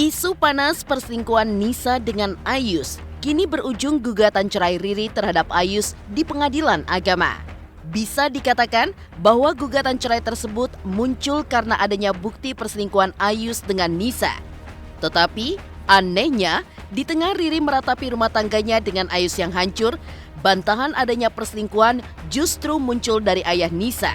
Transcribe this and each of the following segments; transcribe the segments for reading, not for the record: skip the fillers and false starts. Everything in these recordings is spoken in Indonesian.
Isu panas perselingkuhan Nisa dengan Ayus kini berujung gugatan cerai Riri terhadap Ayus di Pengadilan Agama. Bisa dikatakan bahwa gugatan cerai tersebut muncul karena adanya bukti perselingkuhan Ayus dengan Nisa. Tetapi anehnya, di tengah Riri meratapi rumah tangganya dengan Ayus yang hancur, bantahan adanya perselingkuhan justru muncul dari ayah Nisa.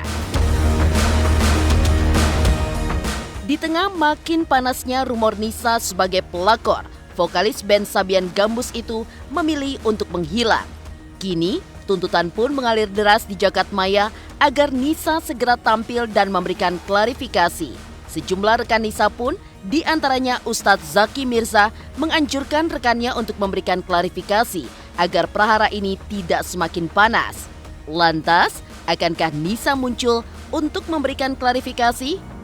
Di tengah makin panasnya rumor Nisa sebagai pelakor, vokalis band Sabian Gambus itu memilih untuk menghilang. Kini, tuntutan pun mengalir deras di jagat maya agar Nisa segera tampil dan memberikan klarifikasi. Sejumlah rekan Nisa pun, di antaranya Ustadz Zaki Mirza, menganjurkan rekannya untuk memberikan klarifikasi agar prahara ini tidak semakin panas. Lantas, akankah Nisa muncul untuk memberikan klarifikasi?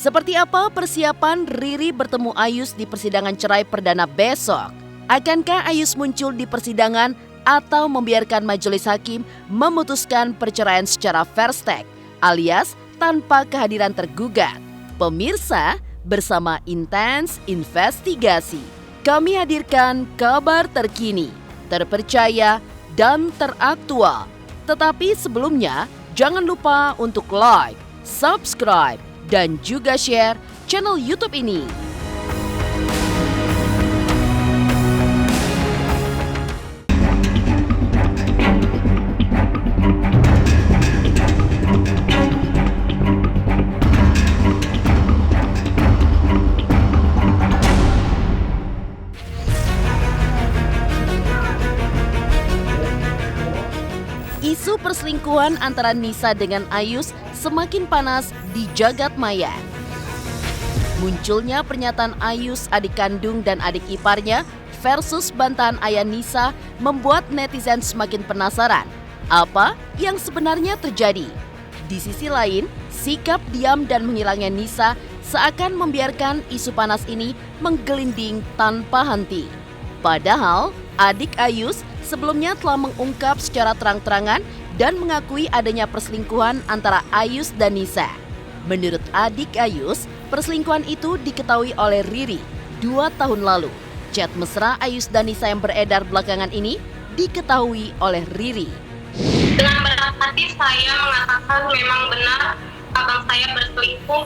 Seperti apa persiapan Riri bertemu Ayus di persidangan cerai perdana besok? Akankah Ayus muncul di persidangan atau membiarkan majelis hakim memutuskan perceraian secara fair stake alias tanpa kehadiran tergugat? Pemirsa, bersama Intens Investigasi, kami hadirkan kabar terkini, terpercaya, dan teraktual. Tetapi sebelumnya, jangan lupa untuk like, subscribe, dan juga share channel YouTube ini. Isu perselingkuhan antara Nisa dengan Ayus semakin panas di jagat maya. Munculnya pernyataan Ayus, adik kandung dan adik iparnya versus bantahan ayah Nisa membuat netizen semakin penasaran apa yang sebenarnya terjadi. Di sisi lain, sikap diam dan menghilangnya Nisa seakan membiarkan isu panas ini menggelinding tanpa henti. Padahal, adik Ayus sebelumnya telah mengungkap secara terang-terangan dan mengakui adanya perselingkuhan antara Ayus dan Nisa. Menurut adik Ayus, perselingkuhan itu diketahui oleh Riri 2 tahun lalu. Chat mesra Ayus dan Nisa yang beredar belakangan ini diketahui oleh Riri. Dengan berat hati saya mengatakan memang benar abang saya berselingkuh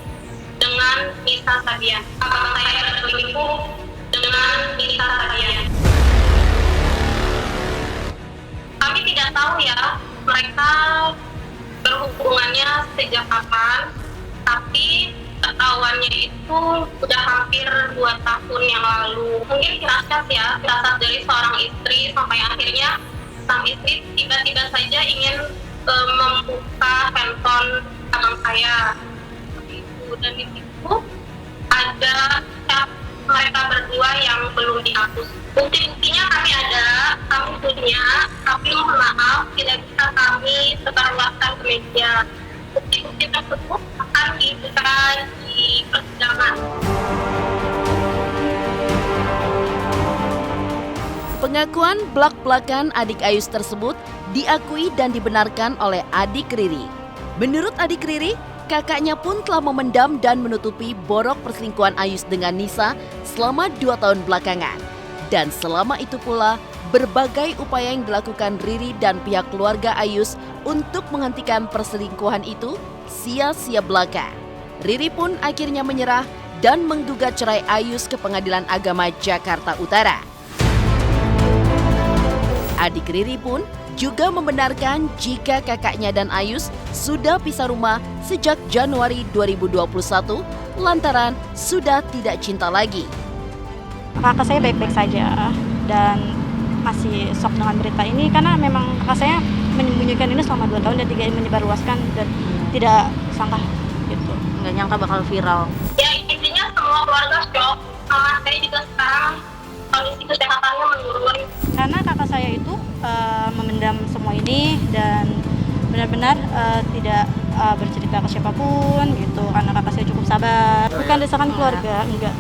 dengan Nisa Sabian. Abang saya berselingkuh dengan Nisa Sabian. Kami tidak tahu ya mereka berhubungannya sejak kapan, tapi ketahuannya itu udah hampir 2 tahun yang lalu. Mungkin firasat ya, firasat dari seorang istri sampai akhirnya sang istri tiba-tiba saja ingin membuka handphone abang saya. Dan di situ ada chat mereka berdua yang belum dihapus. Bukti-buktinya kami ada, kami punya, tapi mohon maaf tidak bisa kami sebarluaskan ke media. Bukti-bukti tersebut akan dibuka di persidangan. Pengakuan blak-blakan adik Ayus tersebut diakui dan dibenarkan oleh adik Riri. Menurut adik Riri, kakaknya pun telah memendam dan menutupi borok perselingkuhan Ayus dengan Nisa selama 2 tahun belakangan. Dan selama itu pula, berbagai upaya yang dilakukan Riri dan pihak keluarga Ayus untuk menghentikan perselingkuhan itu sia-sia belaka. Riri pun akhirnya menyerah dan menggugat cerai Ayus ke Pengadilan Agama Jakarta Utara. Adik Riri pun juga membenarkan jika kakaknya dan Ayus sudah pisah rumah sejak Januari 2021 lantaran sudah tidak cinta lagi. Kakak saya baik-baik saja dan masih shock dengan berita ini karena memang kakak saya menyembunyikan ini selama 2 tahun dan tidak menyebarluaskan dan tidak sangka gitu. Nggak nyangka bakal viral. Ya intinya semua keluarga shock. Mama saya juga sekarang kondisi kesehatannya menurun. Karena kakak saya itu memendam semua ini dan benar-benar tidak bercerita ke siapapun gitu karena kakak saya cukup sabar. Bukan desakan keluarga, enggak.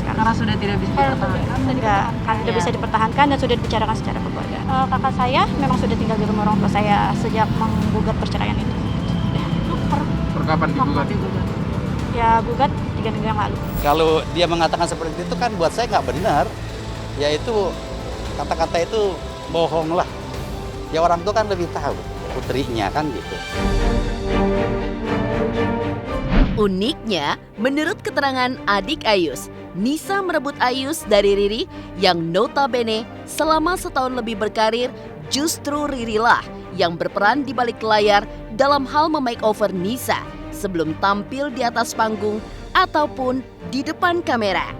Karena sudah tidak bisa dipertahankan. Enggak, karena tidak bisa dipertahankan dan sudah dibicarakan secara keluarga. Kakak saya memang sudah tinggal di rumah orang tua saya sejak menggugat perceraian itu. Per kapan digugat? ya gugat 3 minggu yang lalu. Kalau dia mengatakan seperti itu kan buat saya nggak benar. Yaitu kata-kata itu bohong lah. Ya orang tua kan lebih tahu putrinya kan gitu. Uniknya, menurut keterangan adik Ayus, Nisa merebut Ayus dari Riri yang notabene selama setahun lebih berkarir, justru Riri lah yang berperan di balik layar dalam hal memakeover Nisa sebelum tampil di atas panggung ataupun di depan kamera.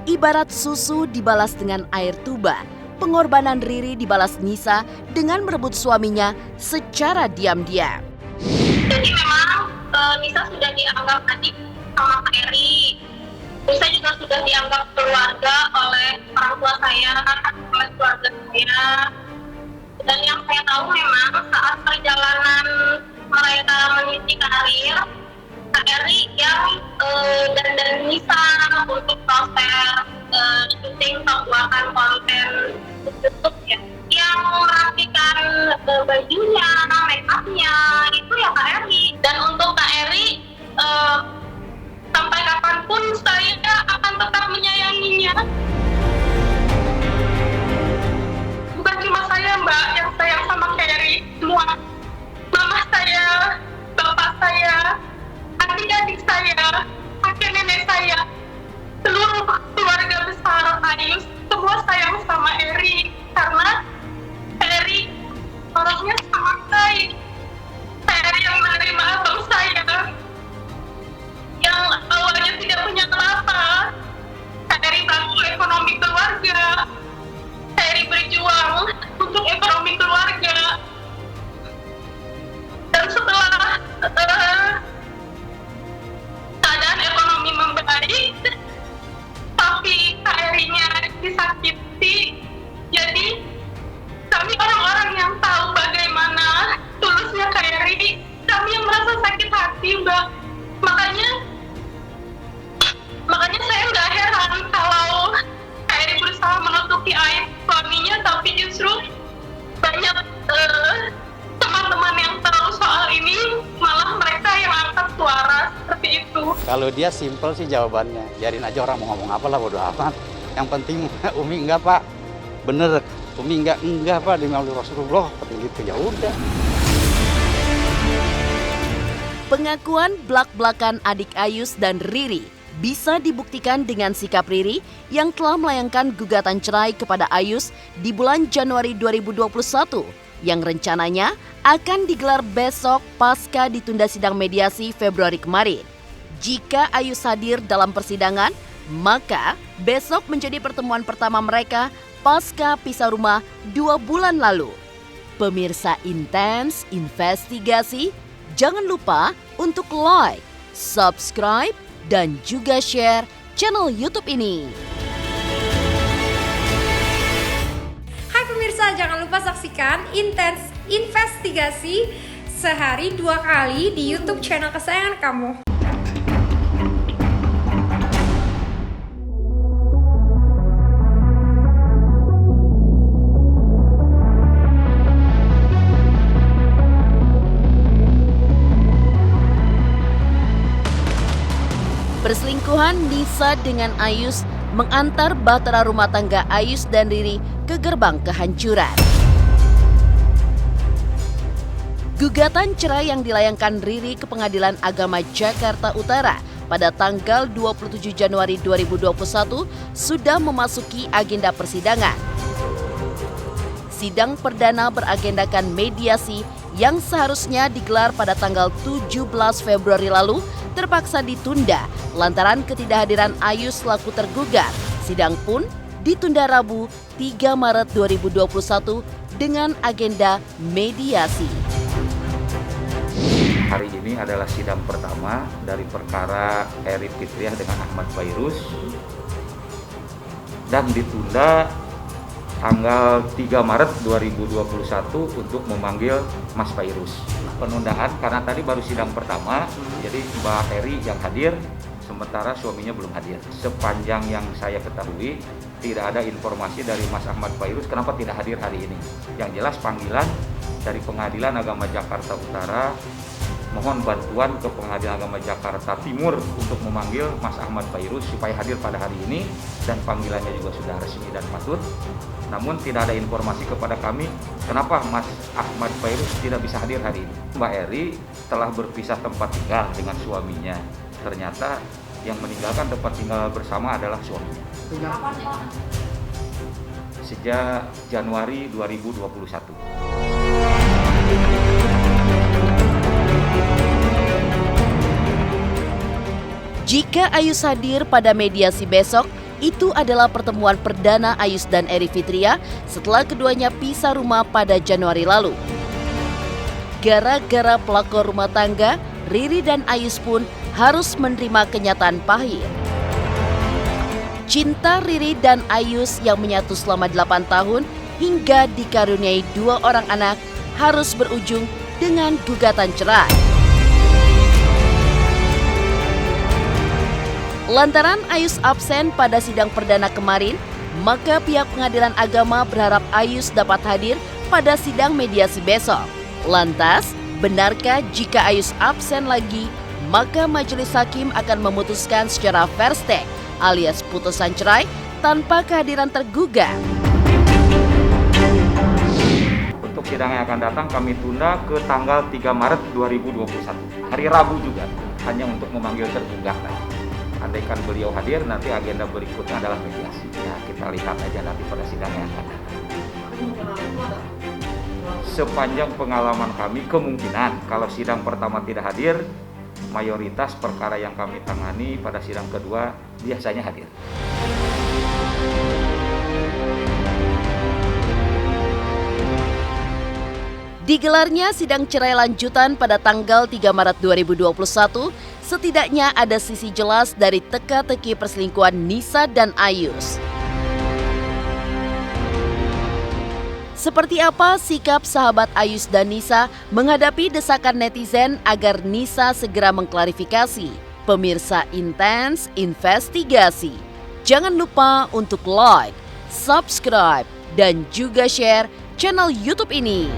Ibarat susu dibalas dengan air tuba, pengorbanan Riri dibalas Nisa dengan merebut suaminya secara diam-diam. Jadi memang Nisa sudah dianggap adik sama Kak Eri. Nisa juga sudah dianggap keluarga oleh orang tua saya, oleh keluarga saya. Dan yang saya tahu memang saat perjalanan mereka mengisi karir, Kak Eri yang dan Nisa untuk proses syuting pembuatan konten YouTube ya, yang merapikan bajunya, make up-nya, itu ya Kak Eri. Dan untuk Kak Eri, sampai kapanpun saya akan tetap menyayanginya. Bukan cuma saya Mbak yang sayang sama Kak Eri, semua. Mama saya, bapak saya, adik-adik saya, kakek nenek saya, seluruh keluarga besar Ayus, semua sayang sama Eri. Karena Eri orangnya sangat baik. Eri yang menerima abang saya yang awalnya tidak punya apa-apa. Eri bantu ekonomi keluarga. Eri berjuang untuk ekonomi keluarga. Dan setelah keadaan ekonomi membaik, tapi Kak Eri-nya disakiti. Jadi kami orang-orang yang tahu bagaimana tulusnya Kak Eri, kami yang merasa sakit hati Mbak. Makanya saya nggak heran kalau Kak Eri berusaha menutupi aib suaminya, tapi justru banyak teman-teman yang tahu soal ini malah mereka yang angkat suara seperti itu. Kalau dia simpel sih jawabannya, biarin aja orang mau ngomong apa lah, bodo amat. Yang penting Umi enggak Pak, bener. Umi enggak Pak, demi Allah Rasulullah, seperti gitu ya udah. Pengakuan blak-blakan adik Ayus dan Riri bisa dibuktikan dengan sikap Riri yang telah melayangkan gugatan cerai kepada Ayus di bulan Januari 2021 yang rencananya akan digelar besok pasca ditunda sidang mediasi Februari kemarin. Jika Ayus hadir dalam persidangan, maka besok menjadi pertemuan pertama mereka pasca pisah rumah 2 bulan lalu. Pemirsa Intens Investigasi, jangan lupa untuk like, subscribe, dan juga share channel YouTube ini. Hai pemirsa, jangan lupa saksikan Intens Investigasi sehari 2 kali di YouTube channel kesayangan kamu. Perselingkuhan Nisa dengan Ayus mengantar bahtera rumah tangga Ayus dan Riri ke gerbang kehancuran. Gugatan cerai yang dilayangkan Riri ke Pengadilan Agama Jakarta Utara pada tanggal 27 Januari 2021 sudah memasuki agenda persidangan. Sidang perdana beragendakan mediasi yang seharusnya digelar pada tanggal 17 Februari lalu terpaksa ditunda lantaran ketidakhadiran Ayus selaku tergugat. Sidang pun ditunda Rabu 3 Maret 2021 dengan agenda mediasi. Hari ini adalah sidang pertama dari perkara Eri Fitriah dengan Ahmad Fairuz dan ditunda tanggal 3 Maret 2021 untuk memanggil Mas Fairuz. Penundaan karena tadi baru sidang pertama, jadi Mbak Eri yang hadir, sementara suaminya belum hadir. Sepanjang yang saya ketahui, tidak ada informasi dari Mas Ahmad Fairuz kenapa tidak hadir hari ini. Yang jelas panggilan dari Pengadilan Agama Jakarta Utara mohon bantuan ke Pengadilan Agama Jakarta Timur untuk memanggil Mas Ahmad Fairuz supaya hadir pada hari ini, dan panggilannya juga sudah resmi dan patut. Namun tidak ada informasi kepada kami kenapa Mas Ahmad Fairuz tidak bisa hadir hari ini. Mbak Eri telah berpisah tempat tinggal dengan suaminya. Ternyata yang meninggalkan tempat tinggal bersama adalah suaminya. Sejak Januari 2021. Jika Ayus hadir pada mediasi besok, itu adalah pertemuan perdana Ayus dan Eri Fitria setelah keduanya pisah rumah pada Januari lalu. Gara-gara pelakor rumah tangga, Riri dan Ayus pun harus menerima kenyataan pahit. Cinta Riri dan Ayus yang menyatu selama 8 tahun hingga dikaruniai 2 orang anak harus berujung dengan gugatan cerai. Lantaran Ayus absen pada sidang perdana kemarin, maka pihak Pengadilan Agama berharap Ayus dapat hadir pada sidang mediasi besok. Lantas, benarkah jika Ayus absen lagi, maka majelis hakim akan memutuskan secara fair stake alias putusan cerai tanpa kehadiran tergugat? Untuk sidang yang akan datang kami tunda ke tanggal 3 Maret 2021, hari Rabu juga, hanya untuk memanggil tergugat. Andaikan beliau hadir, nanti agenda berikutnya adalah mediasi. Ya, kita lihat aja nanti pada sidang yang akan datang. Sepanjang pengalaman kami, kemungkinan kalau sidang pertama tidak hadir, mayoritas perkara yang kami tangani pada sidang kedua biasanya hadir. Digelarnya sidang cerai lanjutan pada tanggal 3 Maret 2021, setidaknya ada sisi jelas dari teka-teki perselingkuhan Nisa dan Ayus. Seperti apa sikap sahabat Ayus dan Nisa menghadapi desakan netizen agar Nisa segera mengklarifikasi? Pemirsa Intens Investigasi, jangan lupa untuk like, subscribe, dan juga share channel YouTube ini.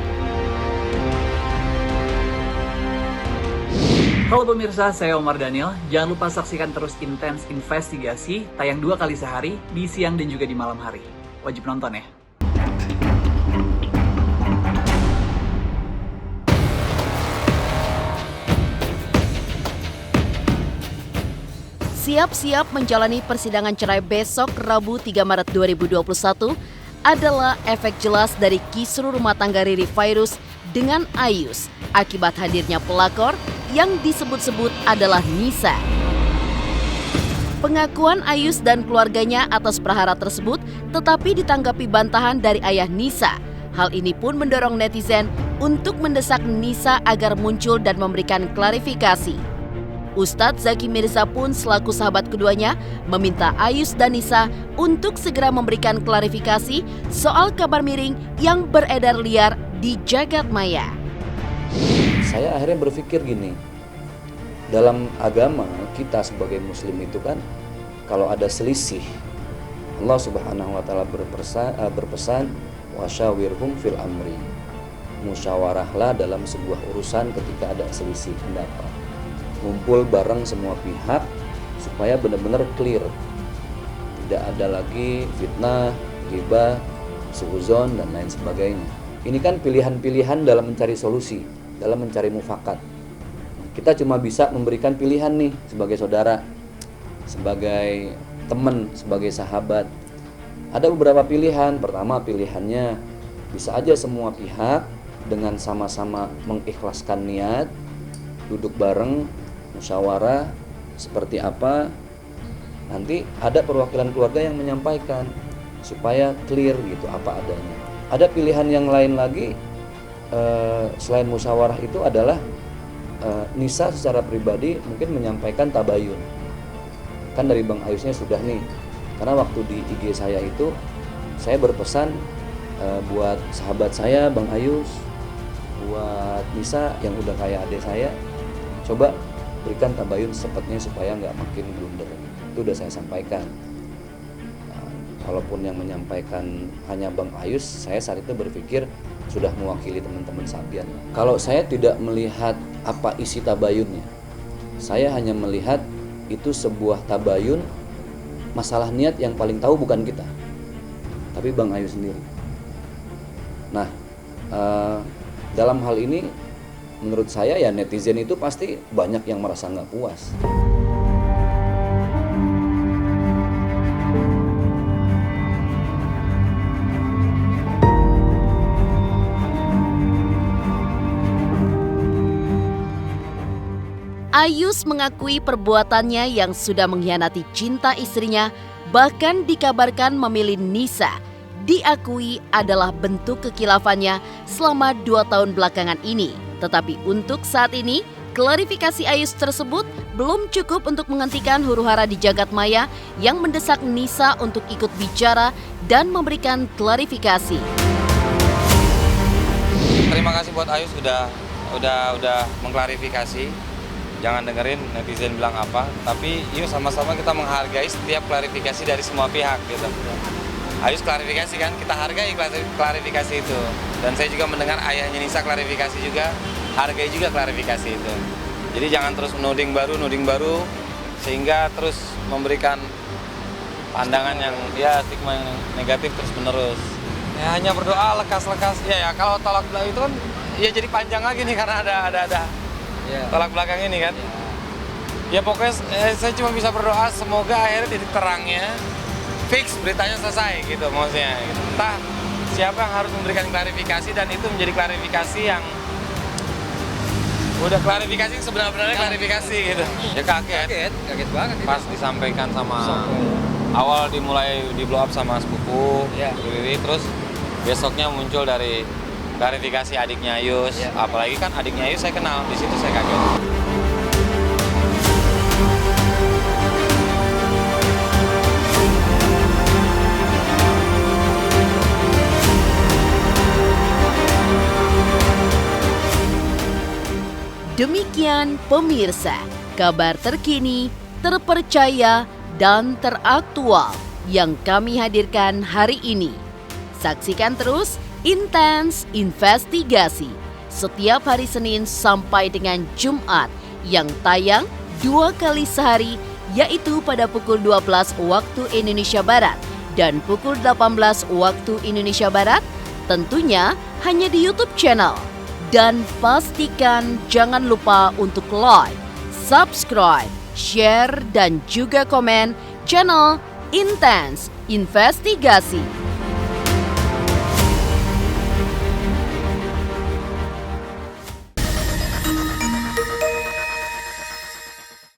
Halo pemirsa, saya Omar Daniel. Jangan lupa saksikan terus Intens Investigasi, tayang 2 kali sehari, di siang dan juga di malam hari. Wajib nonton ya. Siap-siap menjalani persidangan cerai besok Rabu 3 Maret 2021 adalah efek jelas dari kisruh rumah tangga Riri Fairuz dengan Ayus akibat hadirnya pelakor yang disebut-sebut adalah Nisa. Pengakuan Ayus dan keluarganya atas prahara tersebut tetapi ditanggapi bantahan dari ayah Nisa. Hal ini pun mendorong netizen untuk mendesak Nisa agar muncul dan memberikan klarifikasi. Ustadz Zaki Mirza pun selaku sahabat keduanya meminta Ayus dan Nisa untuk segera memberikan klarifikasi soal kabar miring yang beredar liar di jagat maya. Saya akhirnya berpikir gini, dalam agama kita sebagai muslim itu kan kalau ada selisih, Allah Subhanahu wa taala berpesan wasyawirhum fil amri. Musyawarahlah dalam sebuah urusan ketika ada selisih pendapat. Kumpul bareng semua pihak supaya benar-benar clear. Tidak ada lagi fitnah, ghibah, suudzon dan lain sebagainya. Ini kan pilihan-pilihan dalam mencari solusi, dalam mencari mufakat. Kita cuma bisa memberikan pilihan nih sebagai saudara, sebagai teman, sebagai sahabat. Ada beberapa pilihan. Pertama, pilihannya bisa aja semua pihak dengan sama-sama mengikhlaskan niat, duduk bareng, musyawarah seperti apa. Nanti ada perwakilan keluarga yang menyampaikan supaya clear gitu apa adanya. Ada pilihan yang lain lagi selain musyawarah itu adalah Nisa secara pribadi mungkin menyampaikan tabayun. Kan dari Bang Ayusnya sudah nih. Karena waktu di IG saya itu saya berpesan buat sahabat saya Bang Ayus, buat Nisa yang udah kayak adik saya, coba berikan tabayun cepatnya supaya nggak makin blunder. Itu udah saya sampaikan. Walaupun yang menyampaikan hanya Bang Ayus, saya saat itu berpikir sudah mewakili teman-teman Sabian. Kalau saya tidak melihat apa isi tabayunnya. Saya hanya melihat itu sebuah tabayun, masalah niat yang paling tahu bukan kita, tapi Bang Ayu sendiri. Nah, dalam hal ini menurut saya ya netizen itu pasti banyak yang merasa nggak puas. Ayus mengakui perbuatannya yang sudah mengkhianati cinta istrinya, bahkan dikabarkan memilih Nisa. Diakui adalah bentuk kekilafannya selama 2 tahun belakangan ini. Tetapi untuk saat ini, klarifikasi Ayus tersebut belum cukup untuk menghentikan huru-hara di jagat maya yang mendesak Nisa untuk ikut bicara dan memberikan klarifikasi. Terima kasih buat Ayus udah mengklarifikasi. Jangan dengerin netizen bilang apa, tapi yuk sama-sama kita menghargai setiap klarifikasi dari semua pihak gitu. Ayus klarifikasi kan, kita hargai klarifikasi itu. Dan saya juga mendengar ayahnya Nisa klarifikasi juga, hargai juga klarifikasi itu. Jadi jangan terus nuding baru, sehingga terus memberikan pandangan yang stigma yang negatif terus menerus. Ya hanya berdoa lekas-lekas. Ya kalau tolak belakang itu kan ya jadi panjang lagi nih karena ada tolak belakang ini kan. Ya pokoknya saya cuma bisa berdoa semoga akhirnya titik terangnya fix, beritanya selesai gitu maksudnya. Entah siapa yang harus memberikan klarifikasi dan itu menjadi klarifikasi yang udah klarifikasi sebenarnya klarifikasi gitu. Ya kaget banget itu. Pas disampaikan sama awal dimulai di blow up sama sepupu, terus besoknya muncul dari klarifikasi adiknya Ayus, apalagi kan adiknya Ayus saya kenal, di situ saya kaget. Demikian pemirsa, kabar terkini, terpercaya, dan teraktual yang kami hadirkan hari ini. Saksikan terus Intens Investigasi setiap hari Senin sampai dengan Jumat yang tayang 2 kali sehari, yaitu pada pukul 12 waktu Indonesia Barat dan pukul 18 waktu Indonesia Barat, tentunya hanya di YouTube channel. Dan pastikan jangan lupa untuk like, subscribe, share, dan juga komen channel Intens Investigasi.